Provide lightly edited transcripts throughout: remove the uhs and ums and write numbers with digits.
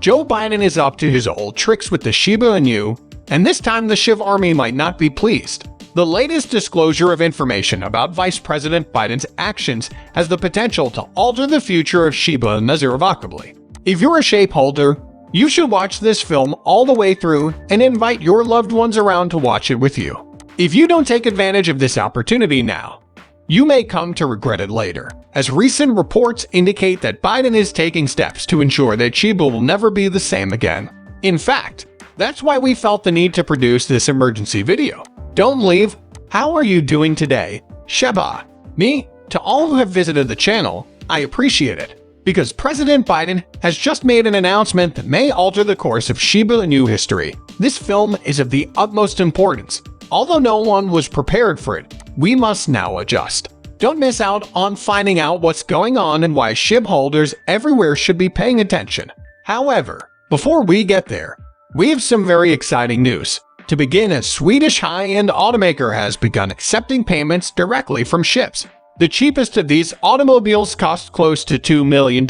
Joe Biden is up to his old tricks with the Shiba Inu, and this time the SHIB army might not be pleased. The latest disclosure of information about Vice President Biden's actions has the potential to alter the future of Shiba Inu irrevocably. If you're a SHIB holder, you should watch this film all the way through and invite your loved ones around to watch it with you. If you don't take advantage of this opportunity now, you may come to regret it later, as recent reports indicate that Biden is taking steps to ensure that Shiba will never be the same again. In fact, that's why we felt the need to produce this emergency video. Don't leave. How are you doing today, Shiba? Me? To all who have visited the channel, I appreciate it, because President Biden has just made an announcement that may alter the course of Shiba Inu history. This film is of the utmost importance. Although no one was prepared for it, we must now adjust. Don't miss out on finding out what's going on and why SHIB holders everywhere should be paying attention. However, before we get there, we have some very exciting news. To begin, a Swedish high-end automaker has begun accepting payments directly from SHIBs. The cheapest of these automobiles cost close to $2 million.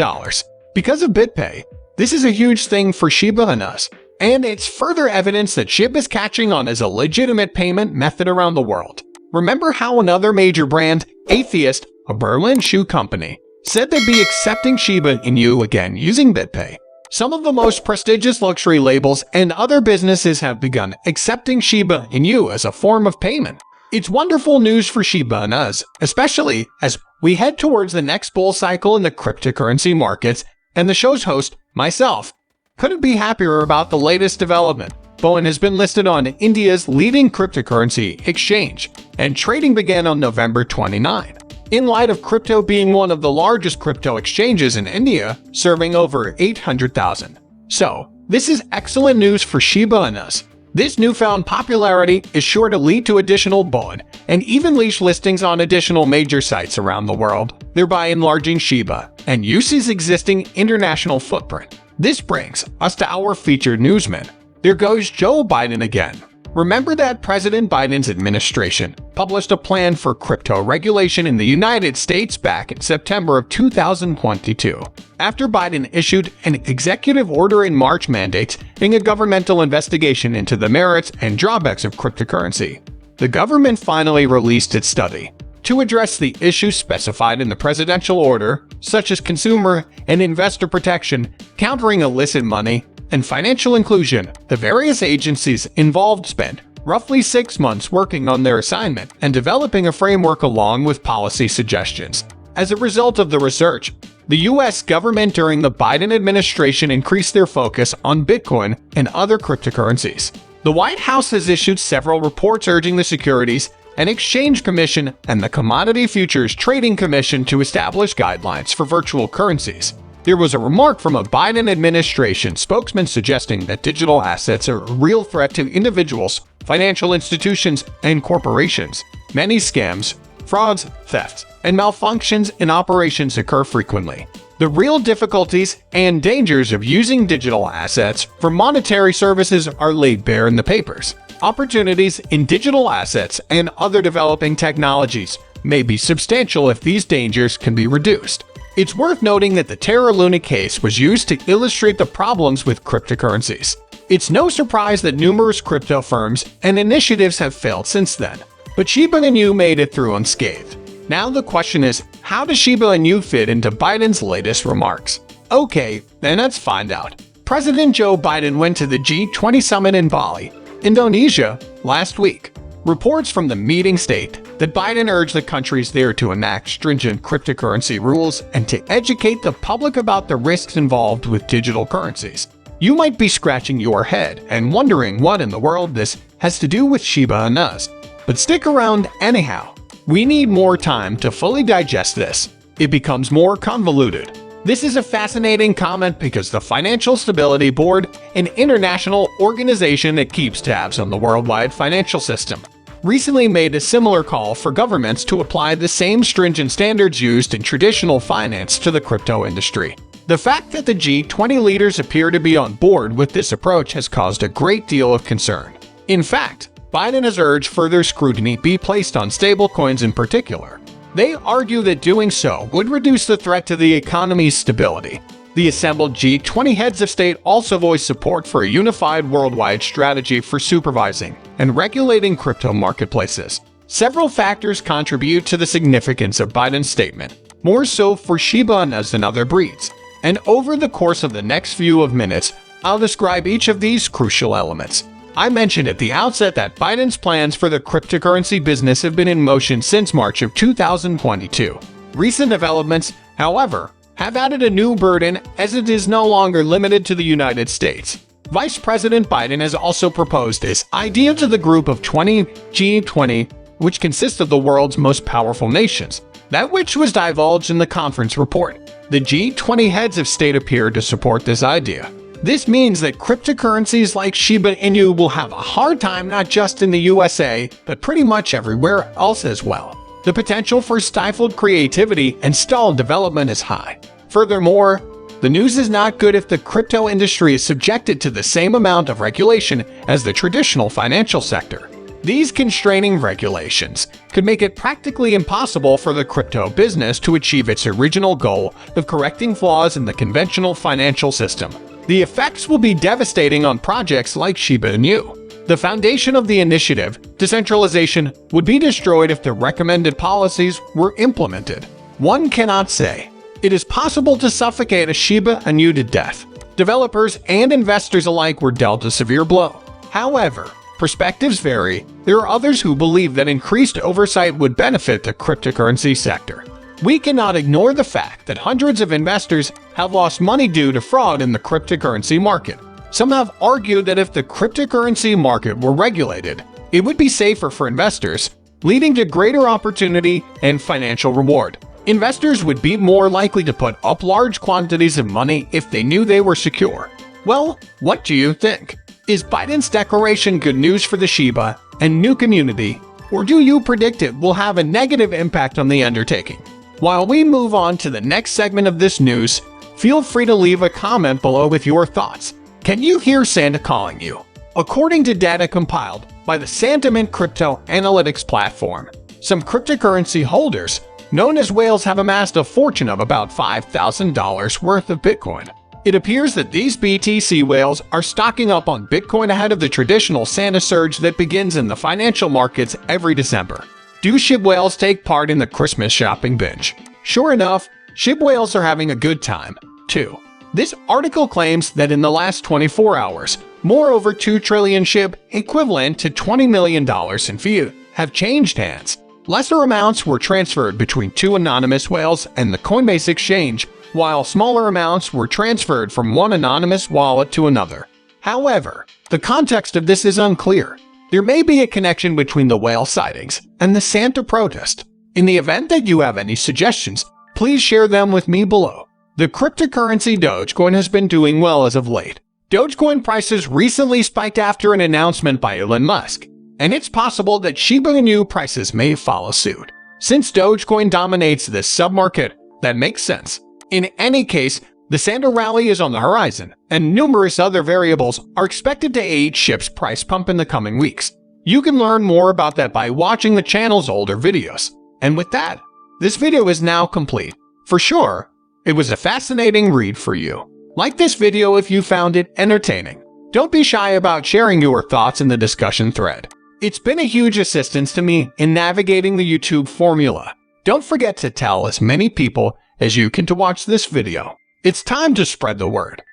Because of BitPay, this is a huge thing for Shiba Inu, and it's further evidence that SHIB is catching on as a legitimate payment method around the world. Remember how another major brand, Atheist, a Berlin shoe company, said they'd be accepting Shiba Inu again using BitPay? Some of the most prestigious luxury labels and other businesses have begun accepting Shiba Inu as a form of payment. It's wonderful news for Shiba Inu, especially as we head towards the next bull cycle in the cryptocurrency markets, and the show's host, myself, couldn't be happier about the latest development. Kucoin has been listed on India's leading cryptocurrency exchange, and trading began on November 29. In light of crypto being one of the largest crypto exchanges in India, serving over 800,000. So, this is excellent news for Shiba Inu. This newfound popularity is sure to lead to additional Kucoin and even leash listings on additional major sites around the world, thereby enlarging Shiba and Inu's existing international footprint. This brings us to our featured newsman. There goes Joe Biden again. Remember that President Biden's administration published a plan for crypto regulation in the United States back in September of 2022, after Biden issued an executive order in March mandating a governmental investigation into the merits and drawbacks of cryptocurrency. The government finally released its study to address the issues specified in the presidential order, such as consumer and investor protection, countering illicit money, and financial inclusion. The various agencies involved spent roughly 6 months working on their assignment and developing a framework along with policy suggestions. As a result of the research, the U.S. government during the Biden administration increased their focus on Bitcoin and other cryptocurrencies. The White House has issued several reports urging the Securities and Exchange Commission and the Commodity Futures Trading Commission to establish guidelines for virtual currencies. There was a remark from a Biden administration spokesman suggesting that digital assets are a real threat to individuals, financial institutions, and corporations. Many scams, frauds, thefts, and malfunctions in operations occur frequently. The real difficulties and dangers of using digital assets for monetary services are laid bare in the papers. Opportunities in digital assets and other developing technologies may be substantial if these dangers can be reduced. It's worth noting that the Terra Luna case was used to illustrate the problems with cryptocurrencies. It's no surprise that numerous crypto firms and initiatives have failed since then, but Shiba Inu made it through unscathed. Now the question is, how does Shiba Inu fit into Biden's latest remarks? Okay, then let's find out. President Joe Biden went to the G20 summit in Bali, Indonesia, last week. Reports from the meeting state that Biden urged the countries there to enact stringent cryptocurrency rules and to educate the public about the risks involved with digital currencies. You might be scratching your head and wondering what in the world this has to do with Shiba Inu. But stick around anyhow. We need more time to fully digest this. It becomes more convoluted. This is a fascinating comment because the Financial Stability Board, an international organization that keeps tabs on the worldwide financial system, recently made a similar call for governments to apply the same stringent standards used in traditional finance to the crypto industry. The fact that the G20 leaders appear to be on board with this approach has caused a great deal of concern. In fact, Biden has urged further scrutiny be placed on stablecoins in particular. They argue that doing so would reduce the threat to the economy's stability. The assembled G20 heads of state also voiced support for a unified worldwide strategy for supervising and regulating crypto marketplaces. Several factors contribute to the significance of Biden's statement, more so for Shiba Inus than other breeds. And over the course of the next few minutes, I'll describe each of these crucial elements. I mentioned at the outset that Biden's plans for the cryptocurrency business have been in motion since March of 2022. Recent developments, however, have added a new burden as it is no longer limited to the United States. Vice President Biden has also proposed this idea to the group of 20 G20, which consists of the world's most powerful nations, that which was divulged in the conference report. The G20 heads of state appear to support this idea. This means that cryptocurrencies like Shiba Inu will have a hard time not just in the USA, but pretty much everywhere else as well. The potential for stifled creativity and stalled development is high. Furthermore, the news is not good if the crypto industry is subjected to the same amount of regulation as the traditional financial sector. These constraining regulations could make it practically impossible for the crypto business to achieve its original goal of correcting flaws in the conventional financial system. The effects will be devastating on projects like Shiba Inu. The foundation of the initiative, decentralization, would be destroyed if the recommended policies were implemented. One cannot say it is possible to suffocate a Shiba Inu to death. Developers and investors alike were dealt a severe blow. However, perspectives vary. There are others who believe that increased oversight would benefit the cryptocurrency sector. We cannot ignore the fact that hundreds of investors have lost money due to fraud in the cryptocurrency market. Some have argued that if the cryptocurrency market were regulated, it would be safer for investors, leading to greater opportunity and financial reward. Investors would be more likely to put up large quantities of money if they knew they were secure. Well, what do you think? Is Biden's declaration good news for the Shiba Inu community, or do you predict it will have a negative impact on the undertaking? While we move on to the next segment of this news, feel free to leave a comment below with your thoughts. Can you hear Santa calling you? According to data compiled by the Santiment Crypto Analytics platform, some cryptocurrency holders, known as whales, have amassed a fortune of about $5,000 worth of Bitcoin. It appears that these BTC whales are stocking up on Bitcoin ahead of the traditional Santa surge that begins in the financial markets every December. Do SHIB whales take part in the Christmas shopping binge? Sure enough, SHIB whales are having a good time, too. This article claims that in the last 24 hours, more over 2 trillion SHIB, equivalent to $20 million in fiat, have changed hands. Lesser amounts were transferred between two anonymous whales and the Coinbase exchange, while smaller amounts were transferred from one anonymous wallet to another. However, the context of this is unclear. There may be a connection between the whale sightings and the Santa protest. In the event that you have any suggestions, please share them with me below. The cryptocurrency Dogecoin has been doing well as of late. Dogecoin prices recently spiked after an announcement by Elon Musk, and it's possible that Shiba Inu prices may follow suit. Since Dogecoin dominates this submarket, that makes sense. In any case, the Santa rally is on the horizon, and numerous other variables are expected to aid SHIB's price pump in the coming weeks. You can learn more about that by watching the channel's older videos. And with that, this video is now complete. For sure, it was a fascinating read for you. Like this video if you found it entertaining. Don't be shy about sharing your thoughts in the discussion thread. It's been a huge assistance to me in navigating the YouTube formula. Don't forget to tell as many people as you can to watch this video. It's time to spread the word.